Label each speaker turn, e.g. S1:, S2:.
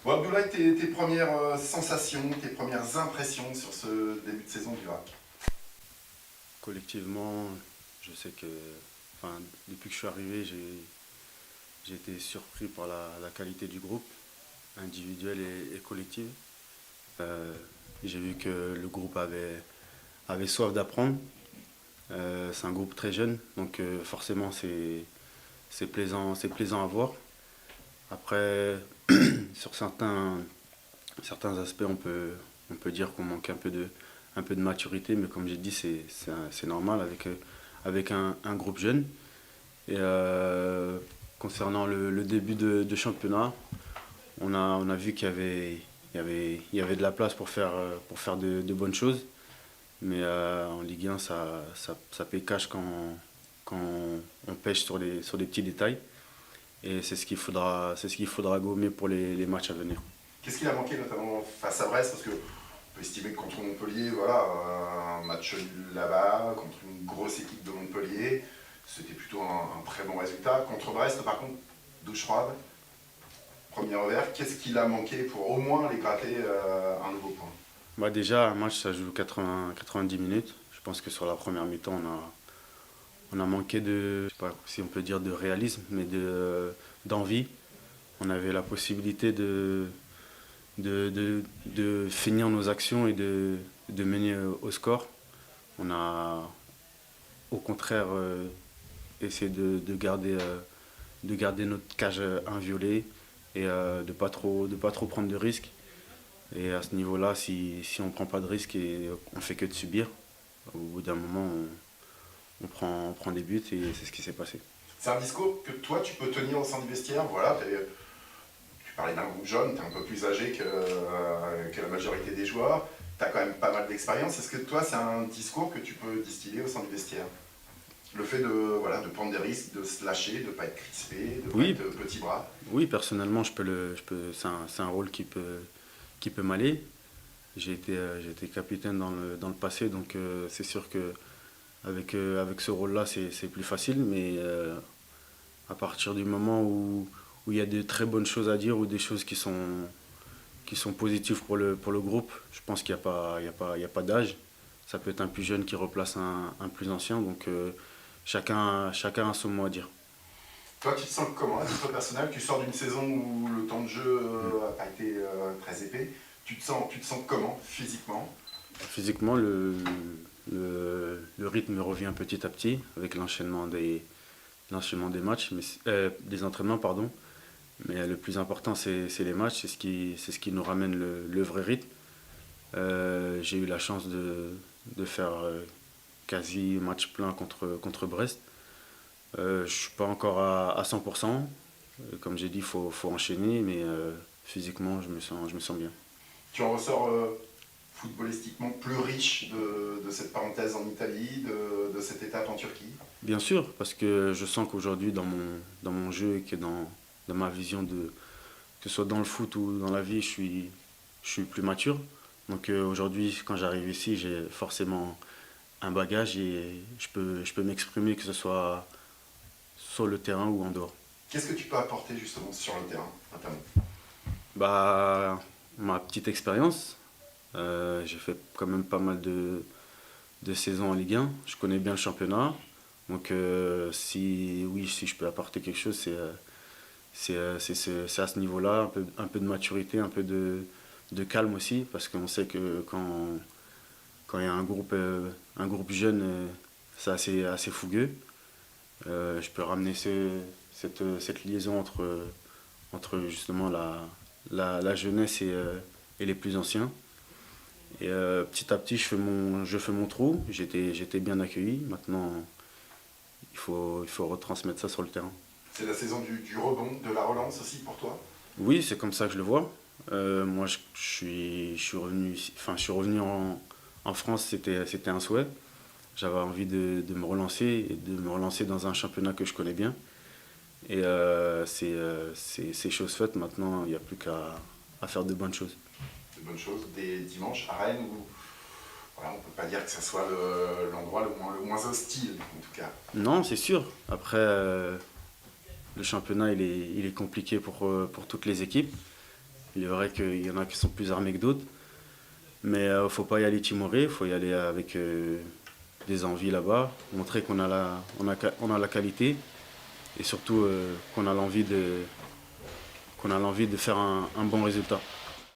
S1: Bon, Abdoulaye, tes premières sensations, tes premières impressions sur ce début de saison du RAC?
S2: Collectivement, je sais que, enfin, depuis que je suis arrivé, j'ai été surpris par la qualité du groupe, individuel et collective. Euh, j'ai vu que le groupe avait soif d'apprendre. C'est un groupe très jeune, donc forcément c'est plaisant à voir. Après, sur certains aspects, on peut dire qu'on manque un peu de maturité, mais comme j'ai dit, c'est normal avec un groupe jeune. Et concernant le début de championnat, on a vu il y avait de la place pour faire de bonnes choses. Mais en Ligue 1, ça paye cash quand on pêche sur les petits détails. Et c'est ce qu'il faudra gommer pour les matchs à venir.
S1: Qu'est-ce qu'il a manqué notamment face à Brest? Parce que on peut estimer que contre Montpellier, voilà, un match nul là-bas, contre une grosse équipe de Montpellier, c'était plutôt un très bon résultat. Contre Brest, par contre, douche froide, premier revers. Qu'est-ce qu'il a manqué pour au moins aller gratter un nouveau point?
S2: Bah déjà, un match, ça joue 90 minutes. Je pense que sur la première mi-temps, on a manqué de, je sais pas si on peut dire de réalisme, mais d'envie. On avait la possibilité de finir nos actions et de mener au score. On a au contraire essayé de garder notre cage inviolée et de pas trop prendre de risques. Et à ce niveau-là, si on ne prend pas de risques et on fait que de subir, au bout d'un moment, on prend des buts et c'est ce qui s'est passé.
S1: C'est un discours que toi tu peux tenir au sein du vestiaire. Voilà, tu parlais d'un groupe jeune, tu es un peu plus âgé que la majorité des joueurs. Tu as quand même pas mal d'expérience. Est-ce que toi, c'est un discours que tu peux distiller au sein du vestiaire? Le fait de, voilà, de prendre des risques, de se lâcher, de ne pas être crispé, de ne pas
S2: Oui,
S1: être petit bras.
S2: oui, personnellement, c'est un rôle qui peut m'aller. J'ai été capitaine dans le passé, donc c'est sûr que avec ce rôle-là, c'est plus facile, mais à partir du moment où il y a de très bonnes choses à dire ou des choses qui sont positives pour le groupe, je pense qu'il n'y a il y a pas d'âge. Ça peut être un plus jeune qui replace un plus ancien, donc chacun a son mot à dire.
S1: Toi, tu te sens comment à titre personnel? Tu sors d'une saison où le temps de jeu
S2: Mm.
S1: n'a pas été très épais. Tu te sens comment physiquement?
S2: Physiquement, le rythme revient petit à petit avec l'enchaînement des matchs, des entraînements, pardon. Mais le plus important, c'est les matchs, c'est ce qui nous ramène le vrai rythme. J'ai eu la chance de faire quasi match plein contre Brest. Je ne suis pas encore à 100%. Comme j'ai dit, faut enchaîner, mais physiquement, je me sens bien.
S1: Tu en ressors footballistiquement plus riche de cette parenthèse en Italie, de cette étape en Turquie?
S2: Bien sûr, parce que je sens qu'aujourd'hui, dans mon jeu et dans ma vision que ce soit dans le foot ou dans la vie, je suis plus mature. Donc aujourd'hui, quand j'arrive ici, j'ai forcément un bagage et je peux m'exprimer, que ce soit sur le terrain ou en dehors.
S1: Qu'est-ce que tu peux apporter justement sur le terrain, notamment?
S2: Bah, ma petite expérience, j'ai fait quand même pas mal de saisons en Ligue 1. Je connais bien le championnat. Donc, si je peux apporter quelque chose, c'est à ce niveau-là, un peu de maturité, de calme aussi, parce qu'on sait que quand il y a un groupe jeune, c'est assez fougueux. Je peux ramener cette liaison entre justement la jeunesse et les plus anciens. Et petit à petit, je fais mon trou. J'étais bien accueilli. Maintenant, il faut retransmettre ça sur le terrain.
S1: C'est la saison du rebond, de la relance aussi pour toi?
S2: Oui, c'est comme ça que je le vois. Moi, je suis revenu, enfin, je suis revenu en France, c'était un souhait. J'avais envie de me relancer et de me relancer dans un championnat que je connais bien. Et c'est chose faite. Maintenant, il n'y a plus à faire de bonnes choses.
S1: De bonnes choses. Des dimanches à Rennes où voilà, on ne peut pas dire que ce soit l'endroit le moins hostile, en tout cas.
S2: Non, c'est sûr. Après, le championnat, il est compliqué pour toutes les équipes. Il est vrai qu'il y en a qui sont plus armés que d'autres. Mais il ne faut pas y aller timoré, il faut y aller avec des envies là-bas, montrer qu'on a la qualité et surtout qu'on a l'envie de faire un bon résultat.